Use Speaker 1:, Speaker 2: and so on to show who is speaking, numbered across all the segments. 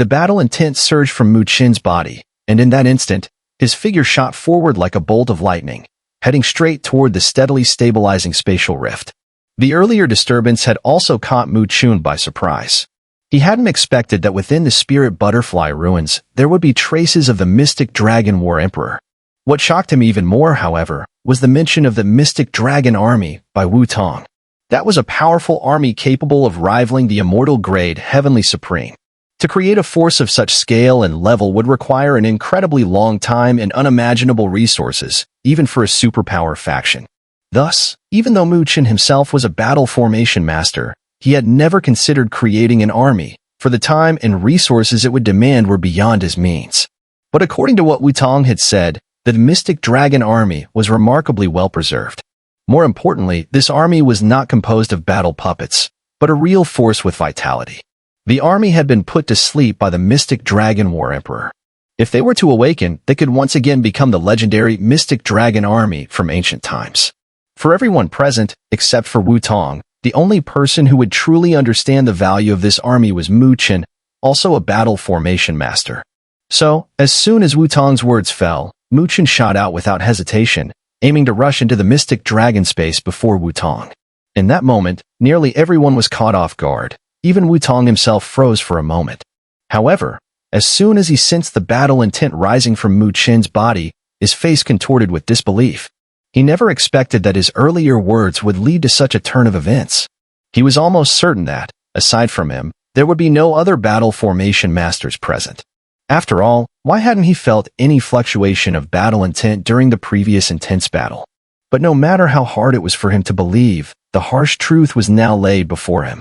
Speaker 1: The battle intent surged from Mu Chen's body, and in that instant, his figure shot forward like a bolt of lightning, heading straight toward the steadily stabilizing spatial rift. The earlier disturbance had also caught Mu Chen by surprise. He hadn't expected that within the Spirit Butterfly ruins, there would be traces of the Mystic Dragon War Emperor. What shocked him even more, however, was the mention of the Mystic Dragon Army by Wu Tong. That was a powerful army capable of rivaling the immortal grade Heavenly Supreme. To create a force of such scale and level would require an incredibly long time and unimaginable resources, even for a superpower faction. Thus, even though Mu Chen himself was a battle formation master, he had never considered creating an army, for the time and resources it would demand were beyond his means. But according to what Wu Tong had said, the Mystic Dragon Army was remarkably well preserved. More importantly, this army was not composed of battle puppets, but a real force with vitality. The army had been put to sleep by the Mystic Dragon War Emperor. If they were to awaken, they could once again become the legendary Mystic Dragon Army from ancient times. For everyone present, except for Wu Tong, the only person who would truly understand the value of this army was Mu Chen, also a battle formation master. So, as soon as Wu Tong's words fell, Mu Chen shot out without hesitation, aiming to rush into the Mystic Dragon space before Wu Tong. In that moment, nearly everyone was caught off guard. Even Wu Tong himself froze for a moment. However, as soon as he sensed the battle intent rising from Mu Chen's body, his face contorted with disbelief. He never expected that his earlier words would lead to such a turn of events. He was almost certain that, aside from him, there would be no other battle formation masters present. After all, why hadn't he felt any fluctuation of battle intent during the previous intense battle? But no matter how hard it was for him to believe, the harsh truth was now laid before him.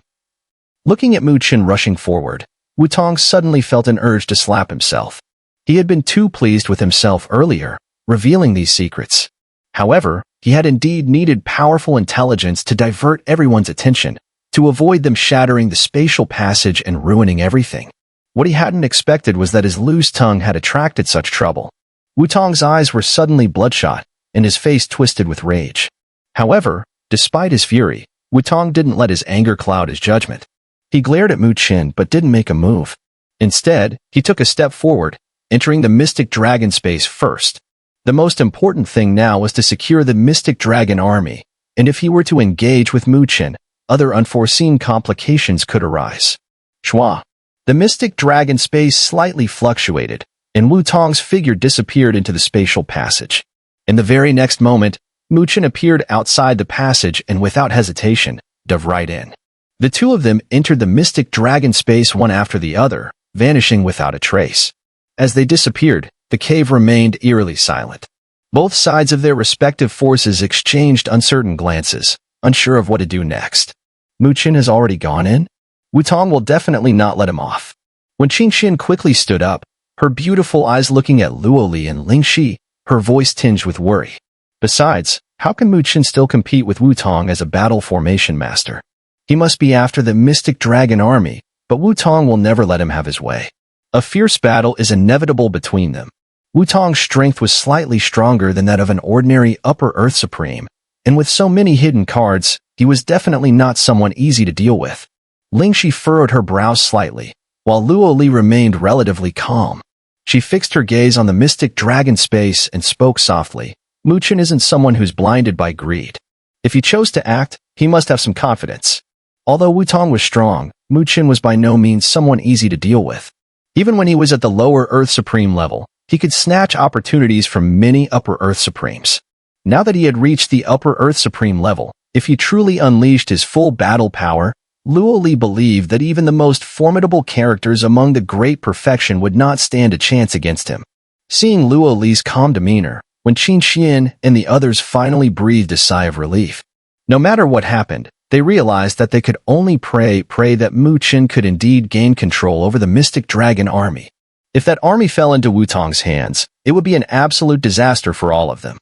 Speaker 1: Looking at Mu Chen rushing forward, Wu Tong suddenly felt an urge to slap himself. He had been too pleased with himself earlier, revealing these secrets. However, he had indeed needed powerful intelligence to divert everyone's attention, to avoid them shattering the spatial passage and ruining everything. What he hadn't expected was that his loose tongue had attracted such trouble. Wu Tong's eyes were suddenly bloodshot, and his face twisted with rage. However, despite his fury, Wu Tong didn't let his anger cloud his judgment. He glared at Mu Chen but didn't make a move. Instead, he took a step forward, entering the Mystic Dragon space first. The most important thing now was to secure the Mystic Dragon Army, and if he were to engage with Mu Chen, other unforeseen complications could arise. Shua. The Mystic Dragon space slightly fluctuated, and Wu Tong's figure disappeared into the spatial passage. In the very next moment, Mu Chen appeared outside the passage and without hesitation, dove right in. The two of them entered the Mystic Dragon space one after the other, vanishing without a trace. As they disappeared, the cave remained eerily silent. Both sides of their respective forces exchanged uncertain glances, unsure of what to do next. Mu Chen has already gone in? Wu Tong will definitely not let him off. When Qing Xin quickly stood up, her beautiful eyes looking at Luo Li and Ling Shi, her voice tinged with worry. Besides, how can Mu Chen still compete with Wu Tong as a battle formation master? He must be after the Mystic Dragon Army, but Wu Tong will never let him have his way. A fierce battle is inevitable between them. Wu Tong's strength was slightly stronger than that of an ordinary Upper Earth Supreme, and with so many hidden cards, he was definitely not someone easy to deal with. Ling Shi furrowed her brows slightly, while Luo Li remained relatively calm. She fixed her gaze on the Mystic Dragon space and spoke softly. Mu Chen isn't someone who's blinded by greed. If he chose to act, he must have some confidence. Although Wu Tong was strong, Mu Chen was by no means someone easy to deal with. Even when he was at the lower Earth Supreme level, he could snatch opportunities from many Upper Earth Supremes. Now that he had reached the Upper Earth Supreme level, if he truly unleashed his full battle power, Luo Li believed that even the most formidable characters among the Great Perfection would not stand a chance against him. Seeing Luo Li's calm demeanor, when Qin Xian and the others finally breathed a sigh of relief. No matter what happened, they realized that they could only pray that Mu Chen could indeed gain control over the Mystic Dragon Army. If that army fell into Wu Tong's hands, it would be an absolute disaster for all of them.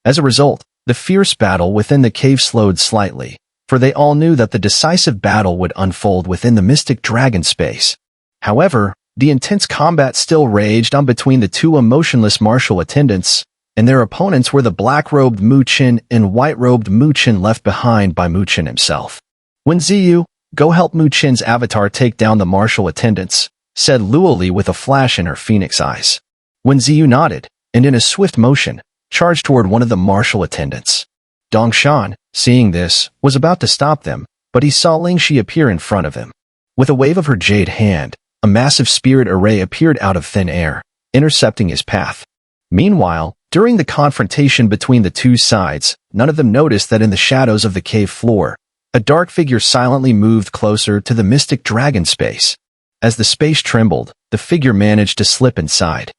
Speaker 1: As a result, the fierce battle within the cave slowed slightly, for they all knew that the decisive battle would unfold within the Mystic Dragon space. However, the intense combat still raged on between the two emotionless martial attendants, and their opponents were the black-robed Mu Chen and white-robed Mu Chen left behind by Mu Chen himself. When Ziyu, go help Mu Chen's avatar take down the martial attendants, said Luoli with a flash in her phoenix eyes. When Ziyu nodded, and in a swift motion, charged toward one of the martial attendants. Dongshan, seeing this, was about to stop them, but he saw Lingxi appear in front of him. With a wave of her jade hand, a massive spirit array appeared out of thin air, intercepting his path. Meanwhile, during the confrontation between the two sides, none of them noticed that in the shadows of the cave floor, a dark figure silently moved closer to the mystic dragon space. As the space trembled, the figure managed to slip inside.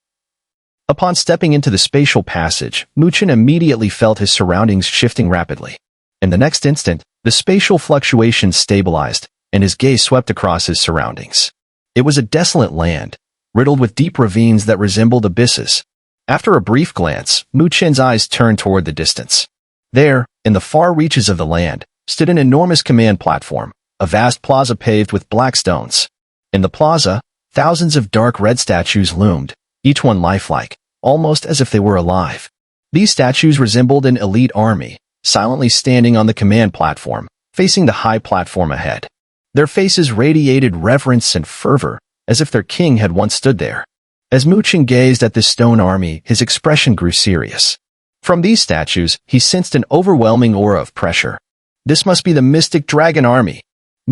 Speaker 1: Upon stepping into the spatial passage, Chen immediately felt his surroundings shifting rapidly. In the next instant, the spatial fluctuations stabilized, and his gaze swept across his surroundings. It was a desolate land, riddled with deep ravines that resembled abysses. After a brief glance, Chen's eyes turned toward the distance. There, in the far reaches of the land, stood an enormous command platform, a vast plaza paved with black stones. In the plaza, thousands of dark red statues loomed, each one lifelike, almost as if they were alive. These statues resembled an elite army, silently standing on the command platform, facing the high platform ahead. Their faces radiated reverence and fervor, as if their king had once stood there. As Chen gazed at this stone army, his expression grew serious. From these statues, he sensed an overwhelming aura of pressure. This must be the mystic dragon army.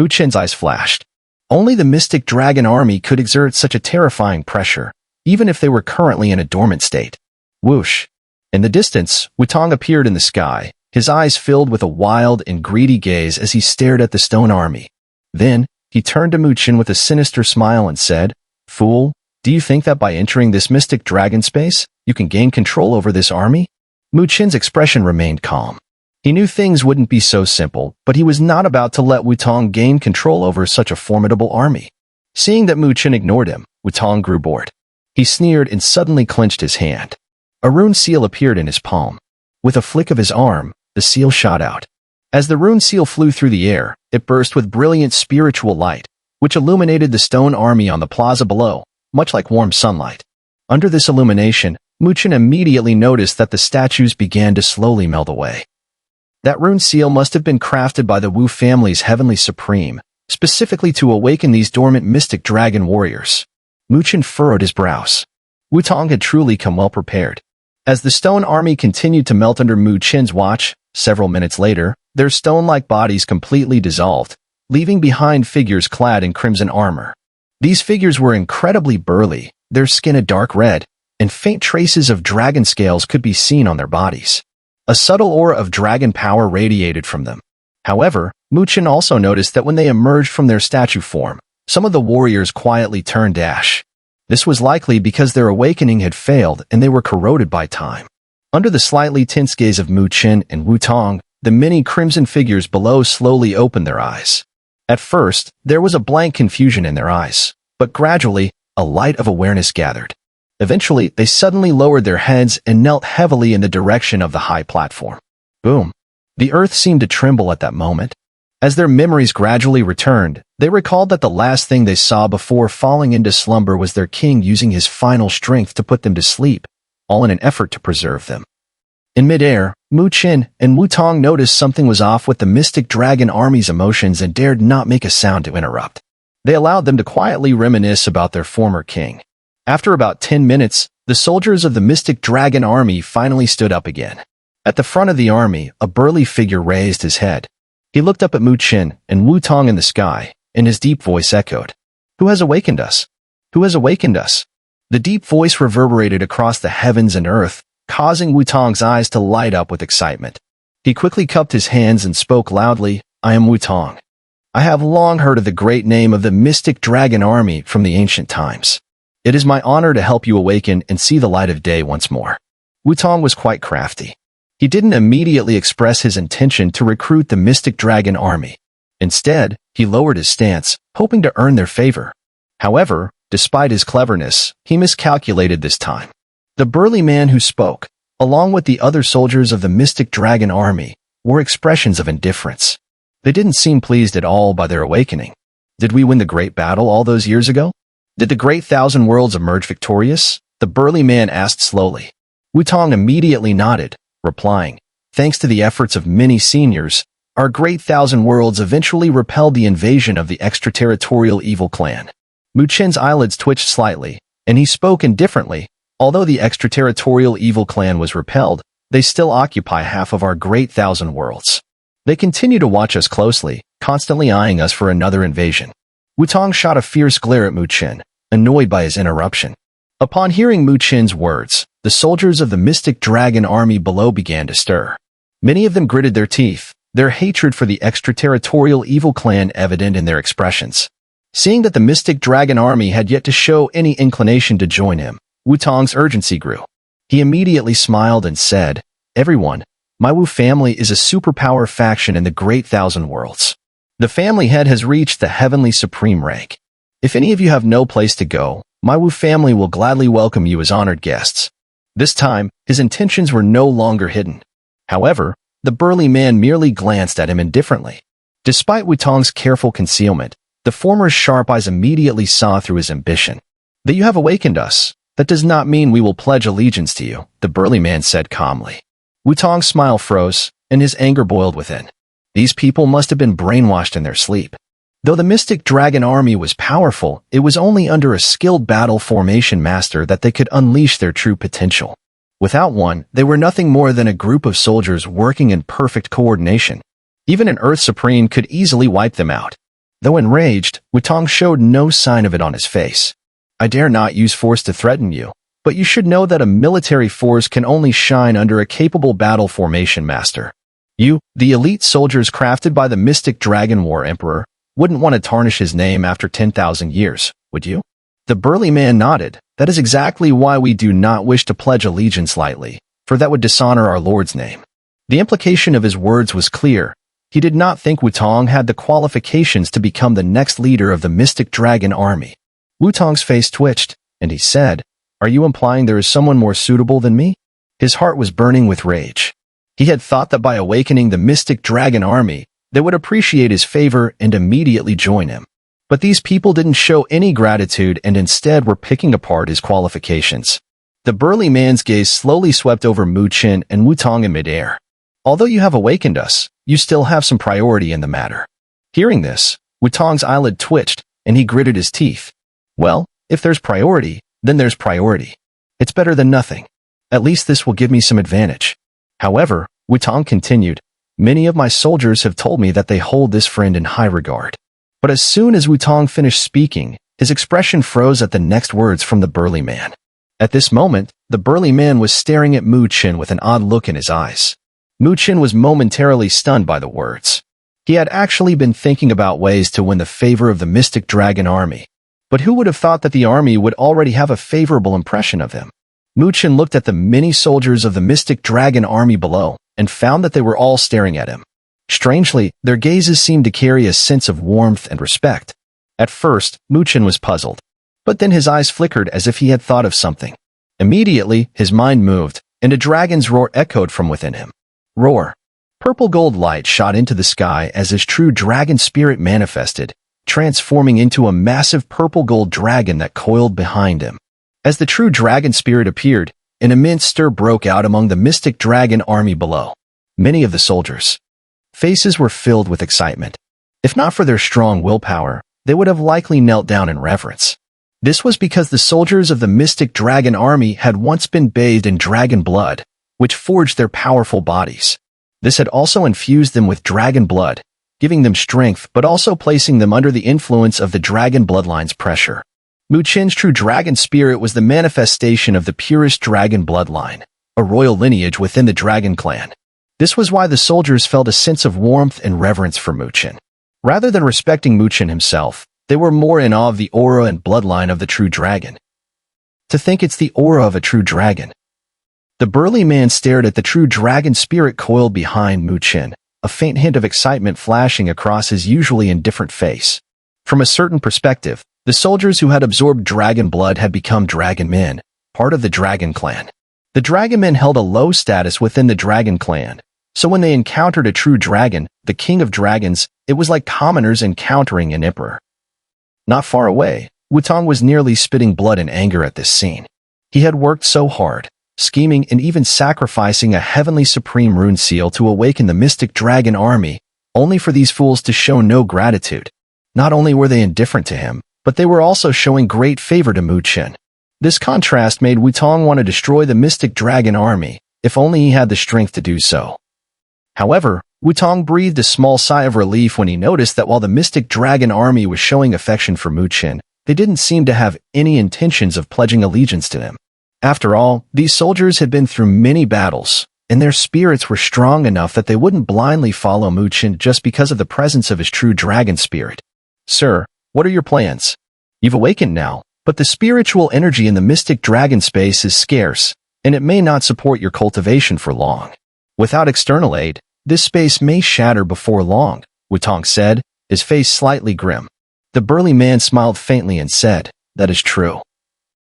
Speaker 1: Chen's eyes flashed. Only the mystic dragon army could exert such a terrifying pressure, even if they were currently in a dormant state. Whoosh! In the distance, Tong appeared in the sky, his eyes filled with a wild and greedy gaze as he stared at the stone army. Then, he turned to Chen with a sinister smile and said, "Fool, do you think that by entering this mystic dragon space, you can gain control over this army?" Chen's expression remained calm. He knew things wouldn't be so simple, but he was not about to let Tong gain control over such a formidable army. Seeing that Chen ignored him, Tong grew bored. He sneered and suddenly clenched his hand. A rune seal appeared in his palm. With a flick of his arm, the seal shot out. As the rune seal flew through the air, it burst with brilliant spiritual light, which illuminated the stone army on the plaza below, much like warm sunlight. Under this illumination, Chen immediately noticed that the statues began to slowly melt away. That rune seal must have been crafted by the Wu family's heavenly supreme, specifically to awaken these dormant mystic dragon warriors. Chen furrowed his brows. Tong had truly come well prepared. As the stone army continued to melt under Chen's watch, several minutes later, their stone-like bodies completely dissolved, leaving behind figures clad in crimson armor. These figures were incredibly burly, their skin a dark red, and faint traces of dragon scales could be seen on their bodies. A subtle aura of dragon power radiated from them. However, Chen also noticed that when they emerged from their statue form, some of the warriors quietly turned ash. This was likely because their awakening had failed and they were corroded by time. Under the slightly tense gaze of Chen and Tong, the many crimson figures below slowly opened their eyes. At first, there was a blank confusion in their eyes, but gradually, a light of awareness gathered. Eventually, they suddenly lowered their heads and knelt heavily in the direction of the high platform. Boom! The earth seemed to tremble at that moment. As their memories gradually returned, they recalled that the last thing they saw before falling into slumber was their king using his final strength to put them to sleep, all in an effort to preserve them. In midair, Chen and Tong noticed something was off with the mystic dragon army's emotions and dared not make a sound to interrupt. They allowed them to quietly reminisce about their former king. After about 10 minutes, the soldiers of the mystic dragon army finally stood up again. At the front of the army, a burly figure raised his head. He looked up at Chen and Tong in the sky, and his deep voice echoed, "Who has awakened us? Who has awakened us?" The deep voice reverberated across the heavens and earth, causing Tong's eyes to light up with excitement. He quickly cupped his hands and spoke loudly, "I am Tong. I have long heard of the great name of the mystic dragon army from the ancient times. It is my honor to help you awaken and see the light of day once more." Tong was quite crafty. He didn't immediately express his intention to recruit the mystic dragon army. Instead, he lowered his stance, hoping to earn their favor. However, despite his cleverness, he miscalculated this time. The burly man who spoke, along with the other soldiers of the mystic dragon army, wore expressions of indifference. They didn't seem pleased at all by their awakening. Did we win the great battle all those years ago? Did the great thousand worlds emerge victorious? The burly man asked slowly. Tong immediately nodded, replying, "Thanks to the efforts of many seniors, our great thousand worlds eventually repelled the invasion of the extraterritorial evil clan." Chen's eyelids twitched slightly, and he spoke indifferently. Although the extraterritorial evil clan was repelled, they still occupy half of our great 1,000 worlds. They continue to watch us closely, constantly eyeing us for another invasion. Tong shot a fierce glare at Chen, annoyed by his interruption. Upon hearing Chen's words, the soldiers of the mystic dragon army below began to stir. Many of them gritted their teeth, their hatred for the extraterritorial evil clan evident in their expressions. Seeing that the mystic dragon army had yet to show any inclination to join him, Tong's urgency grew. He immediately smiled and said, "Everyone, my Wu family is a superpower faction in the great 1,000 worlds. The family head has reached the heavenly supreme rank. If any of you have no place to go, my Wu family will gladly welcome you as honored guests." This time, his intentions were no longer hidden. However, the burly man merely glanced at him indifferently. Despite Tong's careful concealment, the former's sharp eyes immediately saw through his ambition. "That you have awakened us. That does not mean we will pledge allegiance to you," the burly man said calmly. Tong's smile froze, and his anger boiled within. These people must have been brainwashed in their sleep. Though the mystic dragon army was powerful, it was only under a skilled battle formation master that they could unleash their true potential. Without one, they were nothing more than a group of soldiers working in perfect coordination. Even an Earth Supreme could easily wipe them out. Though enraged, Tong showed no sign of it on his face. "I dare not use force to threaten you, but you should know that a military force can only shine under a capable battle formation master. You, the elite soldiers crafted by the mystic dragon war emperor, wouldn't want to tarnish his name after 10,000 years, would you?" The burly man nodded. "That is exactly why we do not wish to pledge allegiance lightly, for that would dishonor our Lord's name." The implication of his words was clear. He did not think Tong had the qualifications to become the next leader of the mystic dragon army. Tong's face twitched, and he said, "Are you implying there is someone more suitable than me?" His heart was burning with rage. He had thought that by awakening the mystic dragon army, they would appreciate his favor and immediately join him. But these people didn't show any gratitude and instead were picking apart his qualifications. The burly man's gaze slowly swept over Chen and Tong in midair. "Although you have awakened us, you still have some priority in the matter." Hearing this, Tong's eyelid twitched, and he gritted his teeth. "Well, if there's priority, then there's priority. It's better than nothing. At least this will give me some advantage." However, Tong continued, "Many of my soldiers have told me that they hold this friend in high regard." But as soon as Tong finished speaking, his expression froze at the next words from the burly man. At this moment, the burly man was staring at Chen with an odd look in his eyes. Chen was momentarily stunned by the words. He had actually been thinking about ways to win the favor of the mystic dragon army. But who would have thought that the army would already have a favorable impression of him? Chen looked at the many soldiers of the mystic dragon army below, and found that they were all staring at him. Strangely, their gazes seemed to carry a sense of warmth and respect. At first, Chen was puzzled, but then his eyes flickered as if he had thought of something. Immediately, his mind moved, and a dragon's roar echoed from within him. Roar. Purple gold light shot into the sky as his true dragon spirit manifested, transforming into a massive purple gold dragon that coiled behind him. As the true dragon spirit appeared, an immense stir broke out among the mystic dragon army below. Many of the soldiers' faces were filled with excitement. If not for their strong willpower, they would have likely knelt down in reverence. This was because the soldiers of the mystic dragon army had once been bathed in dragon blood, which forged their powerful bodies. This had also infused them with dragon blood, giving them strength but also placing them under the influence of the dragon bloodline's pressure. Chen's true dragon spirit was the manifestation of the purest dragon bloodline, a royal lineage within the dragon clan. This was why the soldiers felt a sense of warmth and reverence for Chen. Rather than respecting Chen himself, they were more in awe of the aura and bloodline of the true dragon. To think it's the aura of a true dragon. The burly man stared at the true dragon spirit coiled behind Chen, a faint hint of excitement flashing across his usually indifferent face. From a certain perspective, the soldiers who had absorbed dragon blood had become dragon men, part of the dragon clan. The dragon men held a low status within the dragon clan, so when they encountered a true dragon, the king of dragons, it was like commoners encountering an emperor. Not far away, Tong was nearly spitting blood in anger at this scene. He had worked so hard, scheming and even sacrificing a heavenly supreme rune seal to awaken the mystic dragon army, only for these fools to show no gratitude. Not only were they indifferent to him, but they were also showing great favor to Mu Chen. This contrast made Wutong want to destroy the Mystic Dragon army, if only he had the strength to do so. However, Wutong breathed a small sigh of relief when he noticed that while the Mystic Dragon army was showing affection for Mu Chen, they didn't seem to have any intentions of pledging allegiance to him. After all, these soldiers had been through many battles, and their spirits were strong enough that they wouldn't blindly follow Mu Chen just because of the presence of his true dragon spirit. Sir, what are your plans? You've awakened now, but the spiritual energy in the Mystic Dragon space is scarce, and it may not support your cultivation for long. Without external aid, this space may shatter before long, Wutong said, his face slightly grim. The burly man smiled faintly and said, that is true.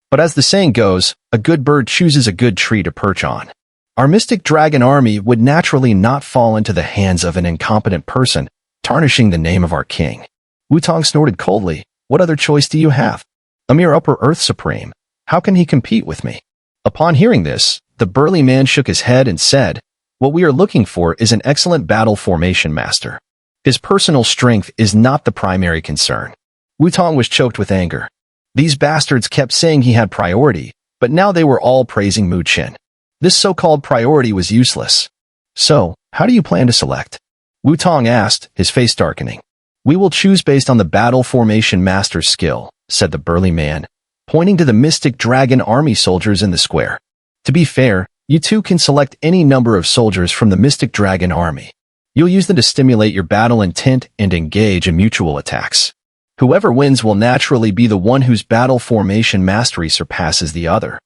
Speaker 1: But as the saying goes, a good bird chooses a good tree to perch on. Our Mystic Dragon army would naturally not fall into the hands of an incompetent person, tarnishing the name of our king. Wutong snorted coldly, what other choice do you have? A mere upper earth supreme. How can he compete with me? Upon hearing this, the burly man shook his head and said, what we are looking for is an excellent battle formation master. His personal strength is not the primary concern. Wutong was choked with anger. These bastards kept saying he had priority, but now they were all praising Mu Chen. This so-called priority was useless. So, how do you plan to select? Wutong asked, his face darkening. We will choose based on the battle formation master's skill, said the burly man, pointing to the Mystic Dragon army soldiers in the square. To be fair, you too can select any number of soldiers from the Mystic Dragon army. You'll use them to stimulate your battle intent and engage in mutual attacks. Whoever wins will naturally be the one whose battle formation mastery surpasses the other.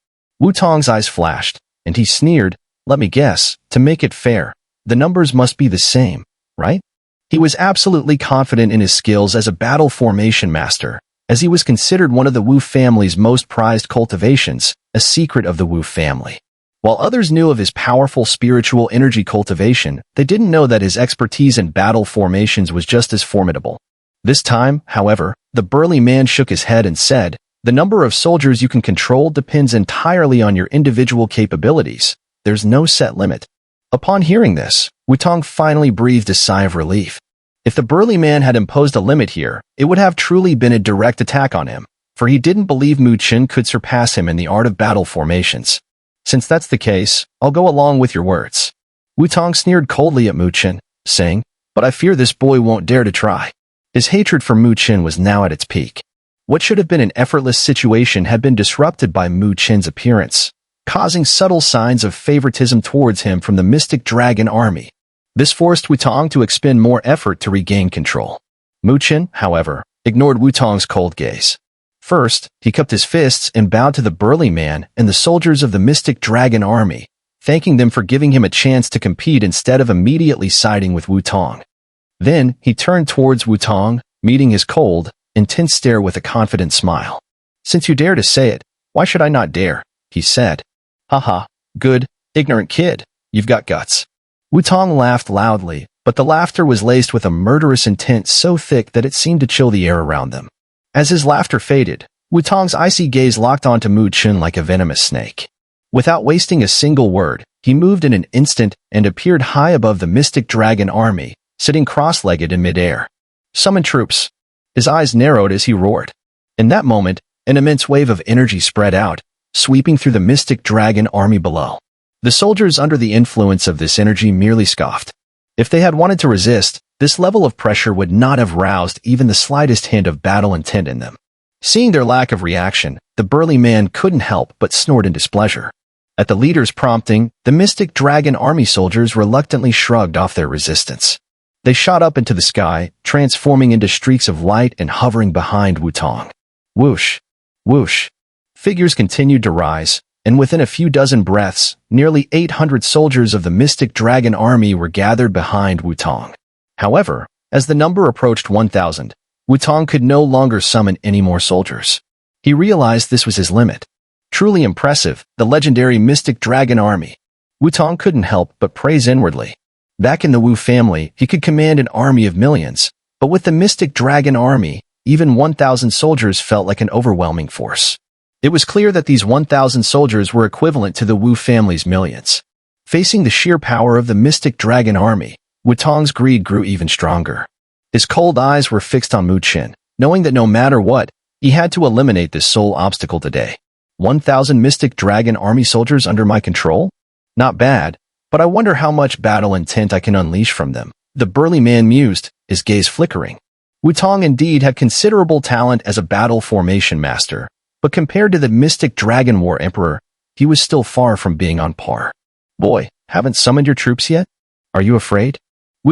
Speaker 1: Wutong's eyes flashed, and he sneered, let me guess, to make it fair, the numbers must be the same, right? He was absolutely confident in his skills as a battle formation master, as he was considered one of the Wu family's most prized cultivations, a secret of the Wu family. While others knew of his powerful spiritual energy cultivation, they didn't know that his expertise in battle formations was just as formidable. This time, however, the burly man shook his head and said, the number of soldiers you can control depends entirely on your individual capabilities. There's no set limit. Upon hearing this, Wutong finally breathed a sigh of relief. If the burly man had imposed a limit here, it would have truly been a direct attack on him, for he didn't believe Mu Chen could surpass him in the art of battle formations. Since that's the case, I'll go along with your words. Wutong sneered coldly at Mu Chen, saying, but I fear this boy won't dare to try. His hatred for Mu Chen was now at its peak. What should have been an effortless situation had been disrupted by Mu Chen's appearance, causing subtle signs of favoritism towards him from the Mystic Dragon army. This forced Wutong to expend more effort to regain control. Mu Chen, however, ignored Wutong's cold gaze. First, he cupped his fists and bowed to the burly man and the soldiers of the Mystic Dragon army, thanking them for giving him a chance to compete instead of immediately siding with Wutong. Then, he turned towards Wutong, meeting his cold, intense stare with a confident smile. Since you dare to say it, why should I not dare? He said. Haha, good, ignorant kid, you've got guts. Wutong laughed loudly, but the laughter was laced with a murderous intent so thick that it seemed to chill the air around them. As his laughter faded, Wutong's icy gaze locked onto Mu Chen like a venomous snake. Without wasting a single word, he moved in an instant and appeared high above the Mystic Dragon army, sitting cross-legged in midair. Summon troops. His eyes narrowed as he roared. In that moment, an immense wave of energy spread out, sweeping through the Mystic Dragon army below. The soldiers under the influence of this energy merely scoffed. If they had wanted to resist, this level of pressure would not have roused even the slightest hint of battle intent in them. Seeing their lack of reaction, the burly man couldn't help but snort in displeasure. At the leader's prompting, the Mystic Dragon army soldiers reluctantly shrugged off their resistance. They shot up into the sky, transforming into streaks of light and hovering behind Wutong. Whoosh! Whoosh! Figures continued to rise, and within a few dozen breaths, nearly 800 soldiers of the Mystic Dragon army were gathered behind Wutong. However, as the number approached 1,000, Wutong could no longer summon any more soldiers. He realized this was his limit. Truly impressive, the legendary Mystic Dragon army. Wutong couldn't help but praise inwardly. Back in the Wu family, he could command an army of millions, but with the Mystic Dragon army, even 1,000 soldiers felt like an overwhelming force. It was clear that these 1,000 soldiers were equivalent to the Wu family's millions. Facing the sheer power of the Mystic Dragon army, Wutong's greed grew even stronger. His cold eyes were fixed on Mu Chen, knowing that no matter what, He had to eliminate this sole obstacle today. 1,000 mystic dragon army soldiers under my control? Not bad, but I wonder how much battle intent I can unleash from them. The burly man mused, his gaze flickering. Tong indeed had considerable talent as a battle formation master, but compared to the mystic dragon war emperor, he was still far from being on par. Boy, haven't summoned your troops yet? Are you afraid?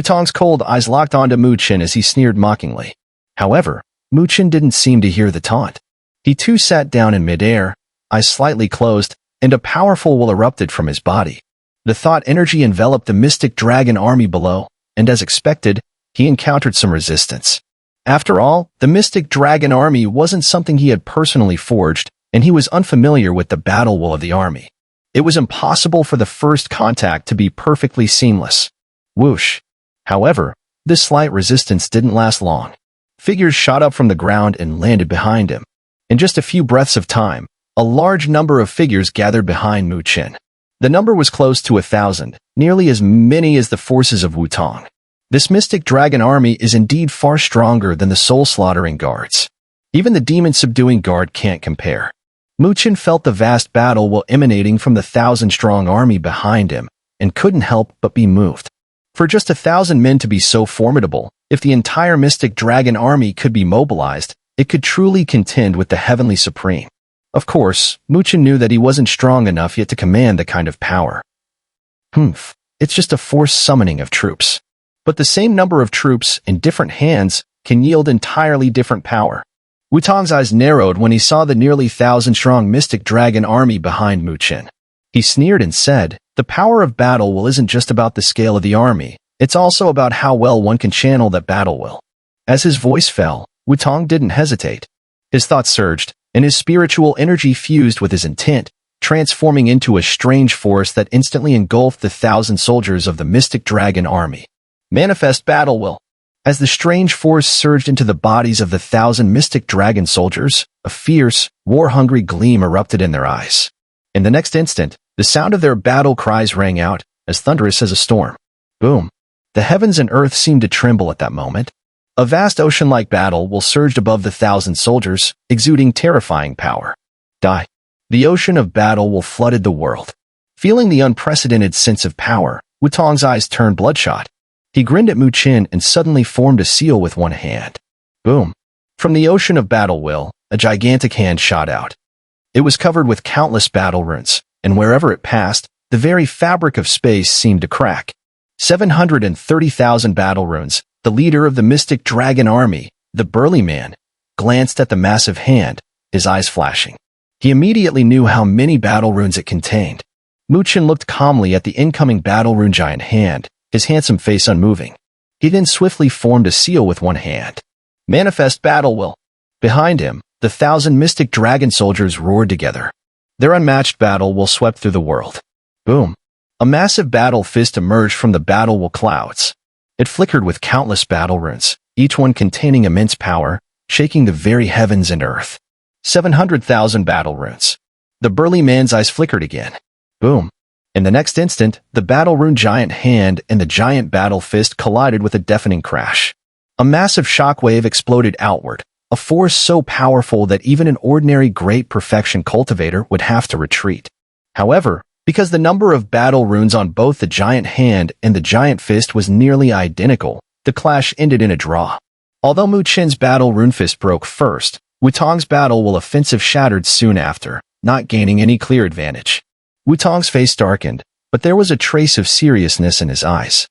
Speaker 1: Tong's cold eyes locked onto Chen as he sneered mockingly. However, Chen didn't seem to hear the taunt. He too sat down in midair, eyes slightly closed, and a powerful will erupted from his body. The thought energy enveloped the mystic dragon army below, and as expected, he encountered some resistance. After all, the mystic dragon army wasn't something he had personally forged, and he was unfamiliar with the battle will of the army. It was impossible for the first contact to be perfectly seamless. Whoosh. However, this slight resistance didn't last long. Figures shot up from the ground and landed behind him. In just a few breaths of time, a large number of figures gathered behind Chen. The number was close to 1,000, nearly as many as the forces of Tong. This mystic dragon army is indeed far stronger than the soul-slaughtering guards. Even the demon-subduing guard can't compare. Chen felt the vast battle will emanating from the 1,000-strong army behind him, and couldn't help but be moved. For just 1,000 men to be so formidable, if the entire mystic dragon army could be mobilized, it could truly contend with the heavenly supreme. Of course, Chen knew that he wasn't strong enough yet to command the kind of power. It's just a forced summoning of troops. But the same number of troops in different hands can yield entirely different power. Tong's eyes narrowed when he saw the nearly 1,000-strong mystic dragon army behind Chen. He sneered and said, "The power of battle will isn't just about the scale of the army, it's also about how well one can channel that battle will." As his voice fell, Tong didn't hesitate. His thoughts surged, and his spiritual energy fused with his intent, transforming into a strange force that instantly engulfed the 1,000 soldiers of the mystic dragon army. Manifest battle will. As the strange force surged into the bodies of the 1,000 mystic dragon soldiers, a fierce, war-hungry gleam erupted in their eyes. In the next instant, the sound of their battle cries rang out, as thunderous as a storm. Boom. The heavens and earth seemed to tremble at that moment. A vast ocean-like battle will surged above the 1,000 soldiers, exuding terrifying power. Die. The ocean of battle will flooded the world. Feeling the unprecedented sense of power, Tong's eyes turned bloodshot. He grinned at Chen and suddenly formed a seal with one hand. Boom. From the ocean of battle will, a gigantic hand shot out. It was covered with countless battle runes, and wherever it passed, the very fabric of space seemed to crack. 730,000 battle runes, the leader of the mystic dragon army, the burly man, glanced at the massive hand, his eyes flashing. He immediately knew how many battle runes it contained. Chen looked calmly at the incoming battle rune giant hand, his handsome face unmoving. He then swiftly formed a seal with one hand. Manifest battle will. Behind him, the 1,000 mystic dragon soldiers roared together. Their unmatched battle will swept through the world. Boom. A massive battle fist emerged from the battle will clouds. It flickered with countless battle runes, each one containing immense power, shaking the very heavens and earth. 700,000 battle runes. The burly man's eyes flickered again. Boom. In the next instant, the battle rune giant hand and the giant battle fist collided with a deafening crash. A massive shockwave exploded outward, a force so powerful that even an ordinary great perfection cultivator would have to retreat. However, because the number of battle runes on both the giant hand and the giant fist was nearly identical, the clash ended in a draw. Although Chen's battle rune fist broke first, Tong's battle will offensive shattered soon after, not gaining any clear advantage. Tong's face darkened, but there was a trace of seriousness in his eyes.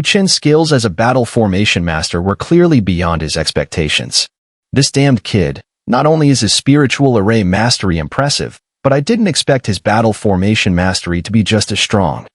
Speaker 1: Chen's skills as a battle formation master were clearly beyond his expectations. This damned kid, not only is his spiritual array mastery impressive, but I didn't expect his battle formation mastery to be just as strong.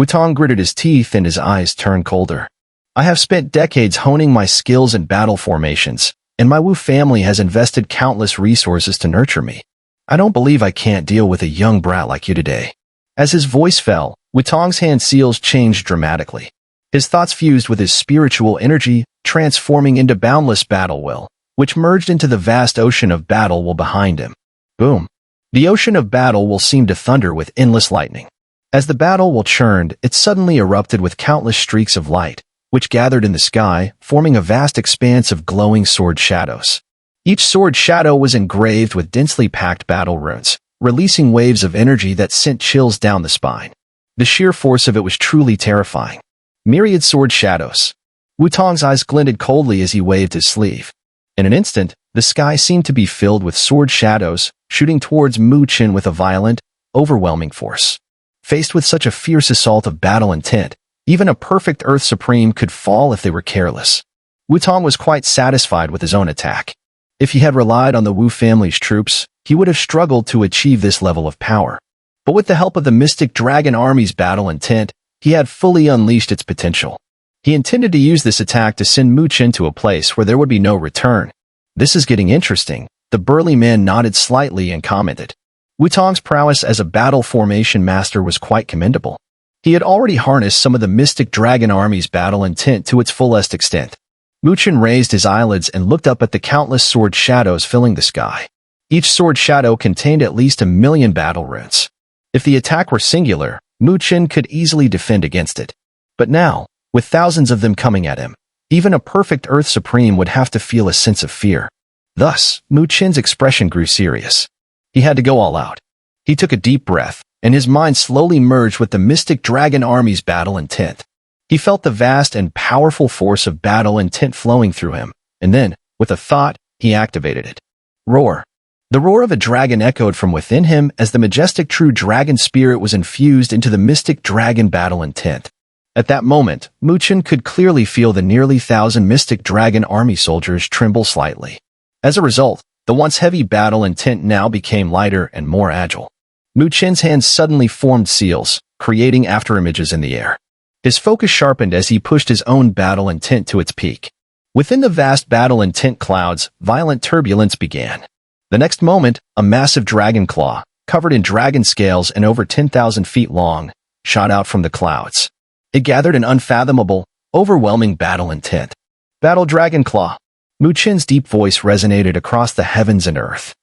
Speaker 1: Tong gritted his teeth and his eyes turned colder. I have spent decades honing my skills in battle formations, and my Wu family has invested countless resources to nurture me. I don't believe I can't deal with a young brat like you today. As his voice fell, Tong's hand seals changed dramatically. His thoughts fused with his spiritual energy, transforming into boundless battle will, which merged into the vast ocean of battle will behind him. Boom. The ocean of battle will seemed to thunder with endless lightning. As the battle will churned, it suddenly erupted with countless streaks of light, which gathered in the sky, forming a vast expanse of glowing sword shadows. Each sword shadow was engraved with densely packed battle runes, releasing waves of energy that sent chills down the spine. The sheer force of it was truly terrifying. Myriad sword shadows. Wutong's eyes glinted coldly as he waved his sleeve. In an instant, the sky seemed to be filled with sword shadows, shooting towards Mu Chen with a violent, overwhelming force. Faced with such a fierce assault of battle intent, even a perfect Earth Supreme could fall if they were careless. Wutong was quite satisfied with his own attack. If he had relied on the Wu family's troops, he would have struggled to achieve this level of power. But with the help of the Mystic Dragon Army's battle intent, he had fully unleashed its potential. He intended to use this attack to send Mu Chen to a place where there would be no return. This is getting interesting. The burly man nodded slightly and commented. Wutong's prowess as a battle formation master was quite commendable. He had already harnessed some of the Mystic Dragon Army's battle intent to its fullest extent. Mu Chen raised his eyelids and looked up at the countless sword shadows filling the sky. Each sword shadow contained at least 1,000,000 battle runes. If the attack were singular, Mu Chen could easily defend against it. But now, with thousands of them coming at him, even a perfect Earth Supreme would have to feel a sense of fear. Thus, Mu Chen's expression grew serious. He had to go all out. He took a deep breath, and his mind slowly merged with the Mystic Dragon Army's battle intent. He felt the vast and powerful force of battle intent flowing through him, and then, with a thought, he activated it. Roar. The roar of a dragon echoed from within him as the majestic true dragon spirit was infused into the Mystic Dragon battle intent. At that moment, Mu Chen could clearly feel the nearly 1,000 Mystic Dragon Army soldiers tremble slightly. As a result, the once heavy battle intent now became lighter and more agile. Mu Chen's hands suddenly formed seals, creating afterimages in the air. His focus sharpened as he pushed his own battle intent to its peak. Within the vast battle intent clouds, violent turbulence began. The next moment, a massive dragon claw, covered in dragon scales and over 10,000 feet long, shot out from the clouds. It gathered an unfathomable, overwhelming battle intent. Battle Dragon Claw. Mu Chen's deep voice resonated across the heavens and earth.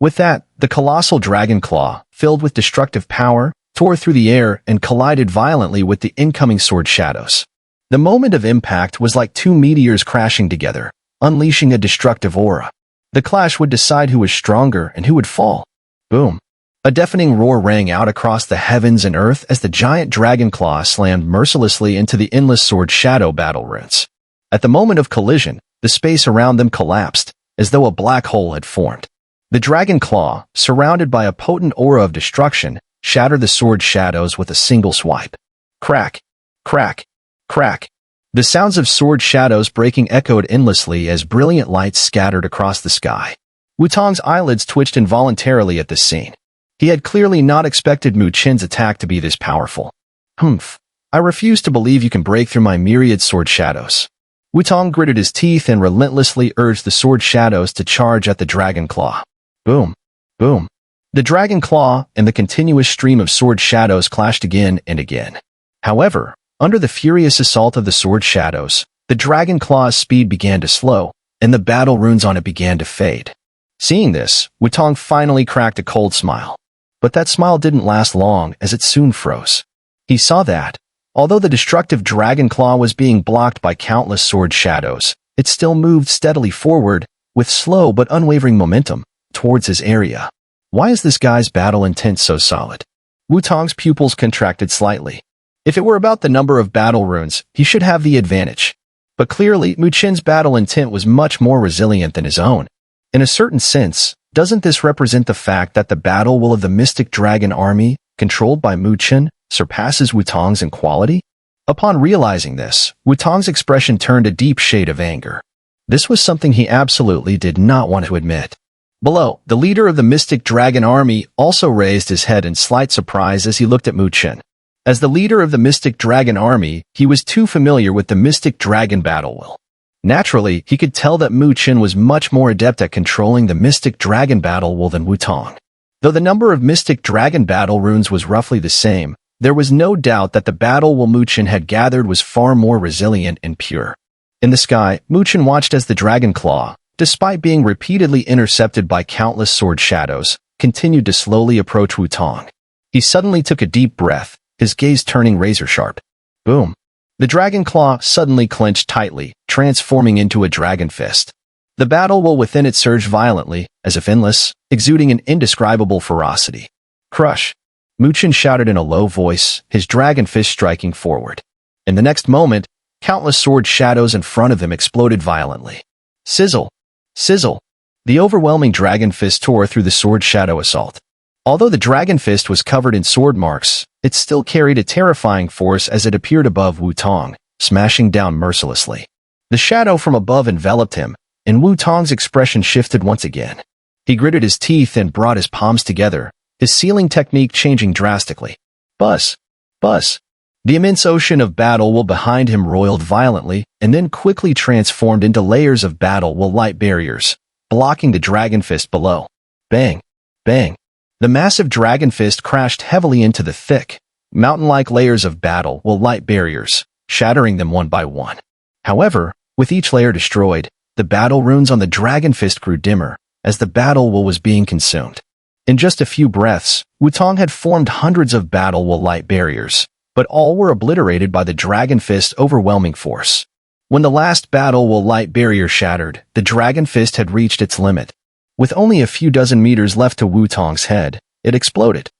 Speaker 1: With that, the colossal dragon claw, filled with destructive power, tore through the air and collided violently with the incoming sword shadows. The moment of impact was like two meteors crashing together, unleashing a destructive aura. The clash would decide who was stronger and who would fall. Boom. A deafening roar rang out across the heavens and earth as the giant dragon claw slammed mercilessly into the endless sword shadow battle runes. At the moment of collision, the space around them collapsed, as though a black hole had formed. The dragon claw, surrounded by a potent aura of destruction, shattered the sword shadows with a single swipe. Crack, crack, crack. The sounds of sword shadows breaking echoed endlessly as brilliant lights scattered across the sky. Wutong's eyelids twitched involuntarily at this scene. He had clearly not expected Mu Chen's attack to be this powerful. Humph. I refuse to believe you can break through my myriad sword shadows. Wutong gritted his teeth and relentlessly urged the sword shadows to charge at the dragon claw. Boom. Boom. The dragon claw and the continuous stream of sword shadows clashed again and again. However, under the furious assault of the sword shadows, the dragon claw's speed began to slow, and the battle runes on it began to fade. Seeing this, Wutong finally cracked a cold smile. But that smile didn't last long as it soon froze. He saw that, although the destructive dragon claw was being blocked by countless sword shadows, it still moved steadily forward, with slow but unwavering momentum, towards his area. Why is this guy's battle intent so solid? Wutong's pupils contracted slightly. If it were about the number of battle runes, he should have the advantage. But clearly, Mu Chen's battle intent was much more resilient than his own. In a certain sense, doesn't this represent the fact that the battle will of the Mystic Dragon Army, controlled by Mu Chen, surpasses Wutong's in quality? Upon realizing this, Wutong's expression turned a deep shade of anger. This was something he absolutely did not want to admit. Below, the leader of the Mystic Dragon Army also raised his head in slight surprise as he looked at Mu Chen. As the leader of the Mystic Dragon Army, he was too familiar with the Mystic Dragon battle will. Naturally, he could tell that Mu Chen was much more adept at controlling the Mystic Dragon battle will than Wutong. Though the number of Mystic Dragon battle runes was roughly the same, there was no doubt that the battle will Mu Chen had gathered was far more resilient and pure. In the sky, Mu Chen watched as the dragon claw, despite being repeatedly intercepted by countless sword shadows, continued to slowly approach Wutong. He suddenly took a deep breath, his gaze turning razor-sharp. Boom. The dragon claw suddenly clenched tightly, transforming into a dragon fist. The battle will within it surged violently, as if endless, exuding an indescribable ferocity. Crush! Mu Chen shouted in a low voice, his dragon fist striking forward. In the next moment, countless sword shadows in front of him exploded violently. Sizzle! Sizzle! The overwhelming dragon fist tore through the sword shadow assault. Although the dragon fist was covered in sword marks, it still carried a terrifying force as it appeared above Wu Tong, smashing down mercilessly. The shadow from above enveloped him, and Wu Tong's expression shifted once again. He gritted his teeth and brought his palms together, his sealing technique changing drastically. Buzz! Buzz! The immense ocean of battle will behind him roiled violently and then quickly transformed into layers of battle will light barriers, blocking the dragon fist below. Bang! Bang! The massive dragon fist crashed heavily into the thick, mountain-like layers of battle will light barriers, shattering them one by one. However, with each layer destroyed, the battle runes on the dragon fist grew dimmer, as the battle will was being consumed. In just a few breaths, Wu Tong had formed hundreds of battle will light barriers, but all were obliterated by the dragon fist's overwhelming force. When the last battle will light barrier shattered, the dragon fist had reached its limit. With only a few dozen meters left to Wu Tong's head, it exploded.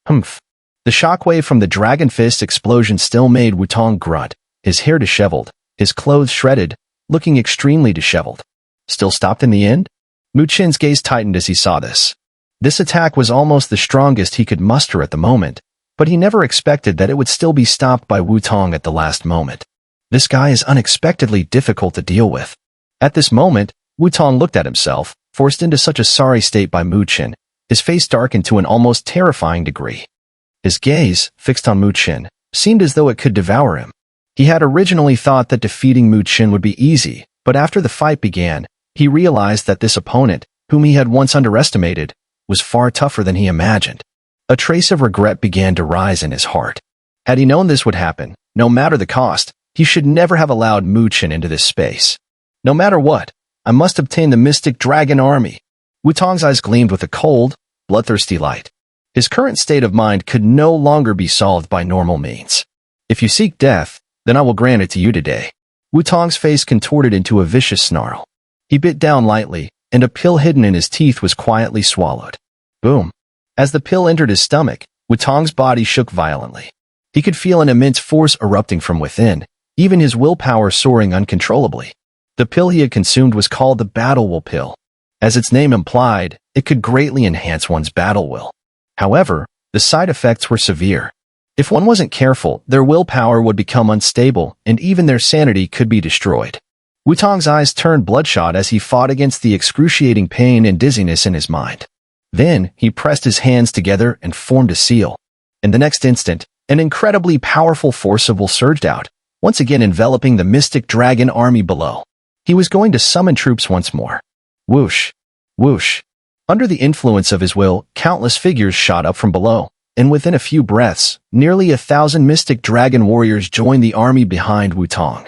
Speaker 1: Humph! The shockwave from the dragon fist explosion still made Wu Tong grunt, his hair disheveled, his clothes shredded, looking extremely disheveled. Still stopped in the end? Mu Chen's gaze tightened as he saw this. This attack was almost the strongest he could muster at the moment, but he never expected that it would still be stopped by Wu Tong at the last moment. This guy is unexpectedly difficult to deal with. At this moment, Wu Tong looked at himself, forced into such a sorry state by Mu Chen, his face darkened to an almost terrifying degree. His gaze, fixed on Mu Chen, seemed as though it could devour him. He had originally thought that defeating Mu Chen would be easy, but after the fight began, he realized that this opponent, whom he had once underestimated, was far tougher than he imagined. A trace of regret began to rise in his heart. Had he known this would happen, no matter the cost, he should never have allowed Mu Chen into this space. No matter what, I must obtain the mystic dragon army. Wu Tong's eyes gleamed with a cold, bloodthirsty light. His current state of mind could no longer be solved by normal means. If you seek death, then I will grant it to you today. Wu Tong's face contorted into a vicious snarl. He bit down lightly, and a pill hidden in his teeth was quietly swallowed. Boom. As the pill entered his stomach, Wu Tong's body shook violently. He could feel an immense force erupting from within, even his willpower soaring uncontrollably. The pill he had consumed was called the Battle Will pill. As its name implied, it could greatly enhance one's battle will. However, the side effects were severe. If one wasn't careful, their willpower would become unstable, and even their sanity could be destroyed. Wu Tong's eyes turned bloodshot as he fought against the excruciating pain and dizziness in his mind. Then, he pressed his hands together and formed a seal. In the next instant, an incredibly powerful force of will surged out, once again enveloping the mystic dragon army below. He was going to summon troops once more. Whoosh! Whoosh! Under the influence of his will, countless figures shot up from below, and within a few breaths, nearly 1,000 mystic dragon warriors joined the army behind Wu Tong.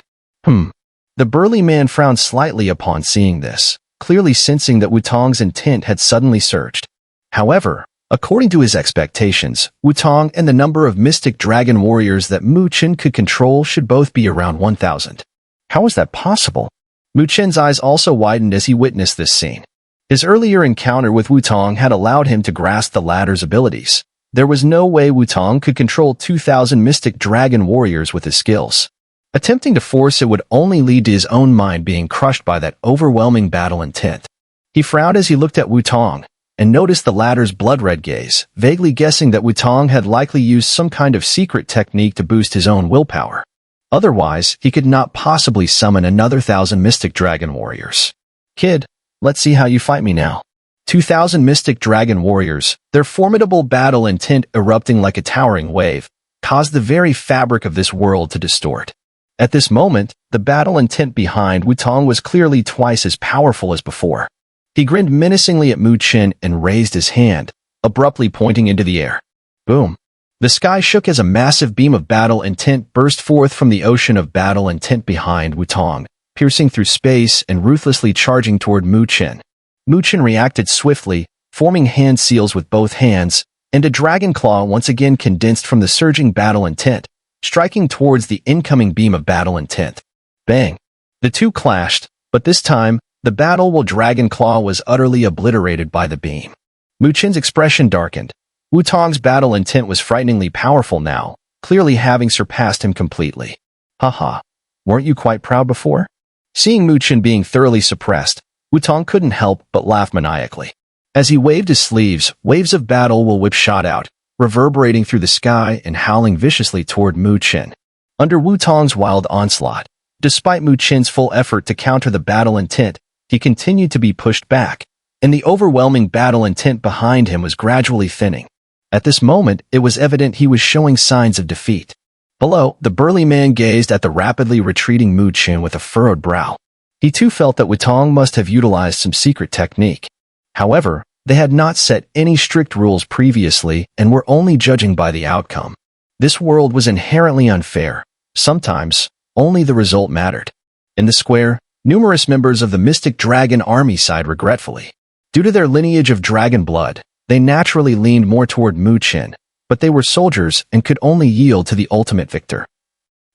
Speaker 1: The burly man frowned slightly upon seeing this, clearly sensing that Wu Tong's intent had suddenly surged. However, according to his expectations, Wu Tong and the number of mystic dragon warriors that Mu Chen could control should both be around 1,000. How was that possible? Mu Chen's eyes also widened as he witnessed this scene. His earlier encounter with Wu Tong had allowed him to grasp the latter's abilities. There was no way Wu Tong could control 2,000 mystic dragon warriors with his skills. Attempting to force it would only lead to his own mind being crushed by that overwhelming battle intent. He frowned as he looked at Wu Tong, and noticed the latter's blood-red gaze, vaguely guessing that Wu Tong had likely used some kind of secret technique to boost his own willpower. Otherwise, he could not possibly summon another 1,000 mystic dragon warriors. Kid, let's see how you fight me now. 2,000 mystic dragon warriors, their formidable battle intent erupting like a towering wave, caused the very fabric of this world to distort. At this moment, the battle intent behind Wu Tong was clearly twice as powerful as before. He grinned menacingly at Mu Chen and raised his hand, abruptly pointing into the air. Boom. The sky shook as a massive beam of battle intent burst forth from the ocean of battle intent behind Wu Tong, piercing through space and ruthlessly charging toward Mu Chen. Mu Chen reacted swiftly, forming hand seals with both hands, and a dragon claw once again condensed from the surging battle intent, striking towards the incoming beam of battle intent. Bang! The two clashed, but this time, The battle while Dragon Claw was utterly obliterated by the beam. Mu Chen's expression darkened. Wu Tong's battle intent was frighteningly powerful now, clearly having surpassed him completely. Haha, weren't you quite proud before? Seeing Mu Chen being thoroughly suppressed, Wu Tong couldn't help but laugh maniacally. As he waved his sleeves, waves of battle will whip shot out, reverberating through the sky and howling viciously toward Mu Chen. Under Wu Tong's wild onslaught, despite Mu Chen's full effort to counter the battle intent, he continued to be pushed back, and the overwhelming battle intent behind him was gradually thinning. At this moment, it was evident he was showing signs of defeat. Below, the burly man gazed at the rapidly retreating Mu Chen with a furrowed brow. He too felt that Wu Tong must have utilized some secret technique. However, they had not set any strict rules previously and were only judging by the outcome. This world was inherently unfair. Sometimes, only the result mattered. In the square, numerous members of the Mystic Dragon army sighed regretfully. Due to their lineage of dragon blood, they naturally leaned more toward Mu Chen, but they were soldiers and could only yield to the ultimate victor.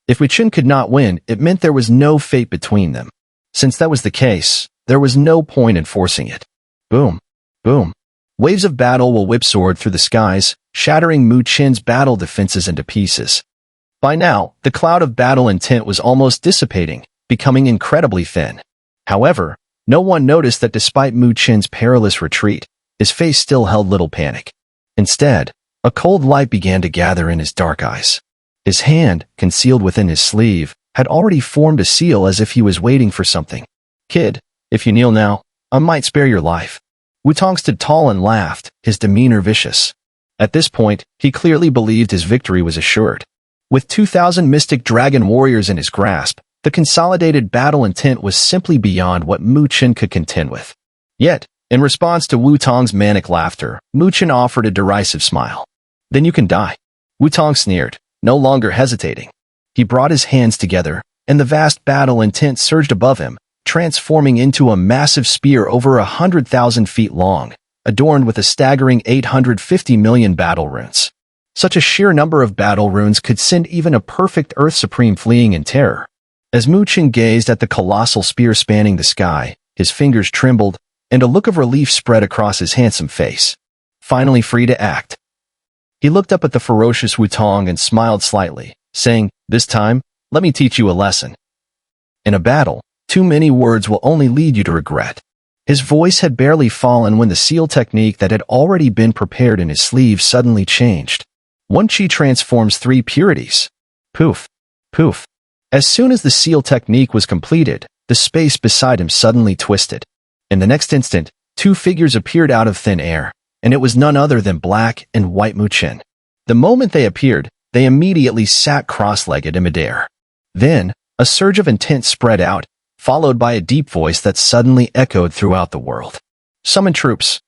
Speaker 1: If Wu Chen could not win, it meant there was no fate between them. Since that was the case, there was no point in forcing it. Boom. Boom. Waves of battle will whipsoared through the skies, shattering Mu Chen's battle defenses into pieces. By now, the cloud of battle intent was almost dissipating, becoming incredibly thin. However, no one noticed that despite Mu Chen's perilous retreat, his face still held little panic. Instead, a cold light began to gather in his dark eyes. His hand, concealed within his sleeve, had already formed a seal as if he was waiting for something. Kid, if you kneel now, I might spare your life. Wu Tong stood tall and laughed, his demeanor vicious. At this point, he clearly believed his victory was assured. With 2,000 Mystic Dragon warriors in his grasp, the consolidated battle intent was simply beyond what Mu Chen could contend with. Yet, in response to Wu Tong's manic laughter, Mu Chen offered a derisive smile. Then you can die. Wu Tong sneered, no longer hesitating. He brought his hands together, and the vast battle intent surged above him, transforming into a massive spear over 100,000 feet long, adorned with a staggering 850 million battle runes. Such a sheer number of battle runes could send even a perfect Earth Supreme fleeing in terror. As Mu Chen gazed at the colossal spear spanning the sky, his fingers trembled, and a look of relief spread across his handsome face. Finally free to act. He looked up at the ferocious Wu Tong and smiled slightly, saying, "This time, let me teach you a lesson. In a battle, too many words will only lead you to regret." His voice had barely fallen when the seal technique that had already been prepared in his sleeve suddenly changed. One chi transforms 3 purities. Poof. Poof. As soon as the seal technique was completed, the space beside him suddenly twisted. In the next instant, 2 figures appeared out of thin air, and it was none other than Black and White Mu Chen. The moment they appeared, they immediately sat cross-legged in midair. Then, a surge of intent spread out, followed by a deep voice that suddenly echoed throughout the world. "Summon troops.